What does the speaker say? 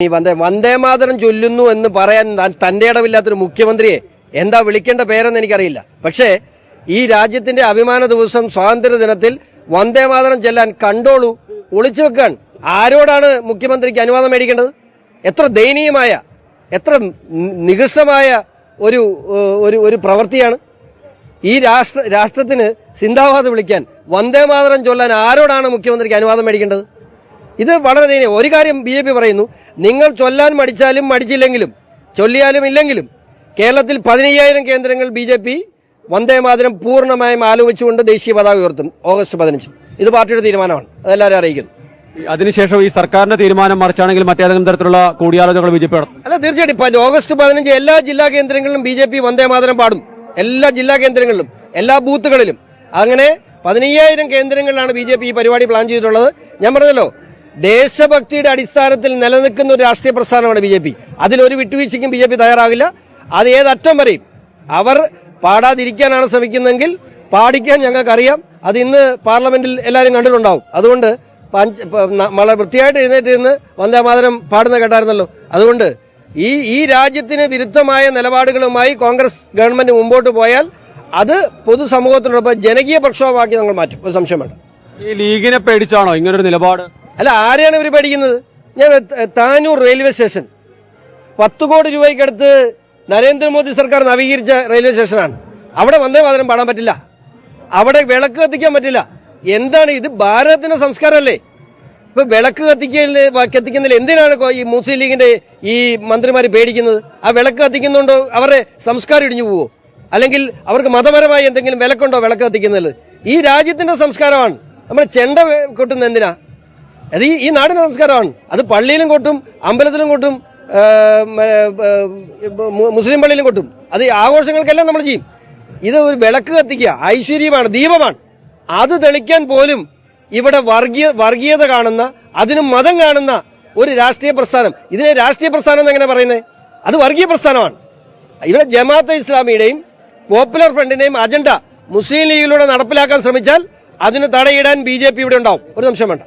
ഈ വന്ദേമാതരം ചൊല്ലുന്നു എന്ന് പറയാൻ തന്റെ ഇടമില്ലാത്തൊരു മുഖ്യമന്ത്രിയെ എന്താ വിളിക്കേണ്ട പേരെന്ന് എനിക്കറിയില്ല. പക്ഷേ ഈ രാജ്യത്തിന്റെ അഭിമാന ദിവസം സ്വാതന്ത്ര്യ ദിനത്തിൽ വന്ദേമാതരം ചെല്ലാൻ കണ്ടോളൂ ഒളിച്ചു വെക്കാൻ ആരോടാണ് മുഖ്യമന്ത്രിക്ക് അനുവാദം മേടിക്കേണ്ടത്? എത്ര ദയനീയമായ, എത്ര നികൃഷ്ടമായ ഒരു പ്രവൃത്തിയാണ്. ഈ രാഷ്ട്രത്തിന് സിന്ദാബാദ് വിളിക്കാൻ വന്ദേമാതരം ചൊല്ലാൻ ആരോടാണ് മുഖ്യമന്ത്രിക്ക് അനുവാദം മേടിക്കേണ്ടത്? ഇത് വളരെ ദയനീയം. ഒരു കാര്യം BJP പറയുന്നു, നിങ്ങൾ ചൊല്ലാൻ മടിച്ചാലും മടിച്ചില്ലെങ്കിലും ചൊല്ലിയാലും ഇല്ലെങ്കിലും കേരളത്തിൽ 15,000 കേന്ദ്രങ്ങൾ BJP വന്ദേമാതരം പൂർണ്ണമായും ആലോചിച്ചുകൊണ്ട് ദേശീയ പതാക ഉയർത്തും ഓഗസ്റ്റ് 15. ഇത് പാർട്ടിയുടെ തീരുമാനമാണ്, അതെല്ലാവരും അറിയിക്കുന്നു. അതിനുശേഷം ഈ സർക്കാരിന്റെ തീരുമാനം മറിച്ചാണെങ്കിൽ മറ്റേതെങ്കിലും തരത്തിലുള്ള കൂടിയാലോചനകൾ BJP നടത്തും? അല്ല, തീർച്ചയായിട്ടും ഓഗസ്റ്റ് 15 എല്ലാ ജില്ലാ കേന്ദ്രങ്ങളിലും BJP വന്ദേമാതരം പാടും. എല്ലാ ജില്ലാ കേന്ദ്രങ്ങളിലും എല്ലാ ബൂത്തുകളിലും. അങ്ങനെ 15,000 കേന്ദ്രങ്ങളിലാണ് BJP ഈ പരിപാടി പ്ലാൻ ചെയ്തിട്ടുള്ളത്. ഞാൻ പറഞ്ഞല്ലോ, ദേശഭക്തിയുടെ അടിസ്ഥാനത്തിൽ നിലനിൽക്കുന്ന ഒരു രാഷ്ട്രീയ പ്രസ്ഥാനമാണ് BJP. അതിലൊരു വിട്ടുവീഴ്ചയ്ക്കും BJP തയ്യാറാകില്ല. അത് ഏതറ്റം വരെയും. അവർ പാടാതിരിക്കാനാണ് ശ്രമിക്കുന്നതെങ്കിൽ പാടിക്കാൻ ഞങ്ങൾക്കറിയാം. അത് ഇന്ന് പാർലമെന്റിൽ എല്ലാവരും കണ്ടിട്ടുണ്ടാവും. അതുകൊണ്ട് വളരെ വൃത്തിയായിട്ട് എഴുന്നേറ്റ് നിന്ന് വന്ദേമാതരം പാടുന്ന കേട്ടായിരുന്നല്ലോ. അതുകൊണ്ട് ഈ രാജ്യത്തിന് വിരുദ്ധമായ നിലപാടുകളുമായി കോൺഗ്രസ് ഗവൺമെന്റ് മുമ്പോട്ട് പോയാൽ അത് പൊതുസമൂഹത്തിനോടൊപ്പം ജനകീയ പ്രക്ഷോഭമാക്കി നമ്മൾ മാറ്റും. ഒരു സംശയം വേണ്ട. ഈ ലീഗിനെ പേടിച്ചാണോ ഇങ്ങനൊരു നിലപാട്? അല്ല, ആരെയാണ് ഇവർ പേടിക്കുന്നത്? ഞാൻ താനൂർ റെയിൽവേ സ്റ്റേഷൻ 10 കോടി രൂപയ്ക്കടുത്ത് നരേന്ദ്രമോദി സർക്കാർ നവീകരിച്ച റെയിൽവേ സ്റ്റേഷനാണ്. അവിടെ വന്ദേമാതരം പാടാൻ പറ്റില്ല, അവിടെ വിളക്ക് കത്തിക്കാൻ പറ്റില്ല. എന്താണ് ഇത്? ഭാരതത്തിന്റെ സംസ്കാരമല്ലേ? ഇപ്പൊ വിളക്ക് കത്തിക്കുന്നതിൽ എന്തിനാണ് ഈ മുസ്ലിം ലീഗിന്റെ ഈ മന്ത്രിമാര് പേടിക്കുന്നത്? ആ വിളക്ക് കത്തിക്കുന്നുണ്ടോ അവരുടെ സംസ്കാരം ഇടിഞ്ഞു പോവോ? അല്ലെങ്കിൽ അവർക്ക് മതപരമായി എന്തെങ്കിലും വിലക്കുണ്ടോ വിളക്ക് കത്തിക്കുന്നതിൽ? ഈ രാജ്യത്തിന്റെ സംസ്കാരമാണ്. നമ്മൾ ചെണ്ട കൊട്ടുന്നത് എന്തിനാ? അത് ഈ നാടിന്റെ സംസ്കാരമാണ്. അത് പള്ളിയിലും കൊട്ടും, അമ്പലത്തിലും കൊട്ടും, മുസ്ലിം പള്ളിയിലും കൊട്ടും. അത് ആഘോഷങ്ങൾക്കെല്ലാം നമ്മൾ ചെയ്യും. ഇത് ഒരു വിളക്ക് കത്തിക്കുക ഐശ്വര്യമാണ്, ദീപമാണ്. അത് തെളിക്കാൻ പോലും ഇവിടെ വർഗീയത കാണുന്ന, അതിനും മതം കാണുന്ന ഒരു രാഷ്ട്രീയ പ്രസ്ഥാനം. ഇതിനെ രാഷ്ട്രീയ പ്രസ്ഥാനം എന്ന് എങ്ങനെ പറയുന്നത്? അത് വർഗീയ പ്രസ്ഥാനമാണ്. ഇവിടെ ജമാഅത്തെ ഇസ്ലാമിയുടെയും പോപ്പുലർ ഫ്രണ്ടിന്റെയും അജണ്ട മുസ്ലിം ലീഗിലൂടെ നടപ്പിലാക്കാൻ ശ്രമിച്ചാൽ അതിന് തടയിടാൻ BJP ഇവിടെ ഉണ്ടാവും. ഒരു നിമിഷം വേണ്ട.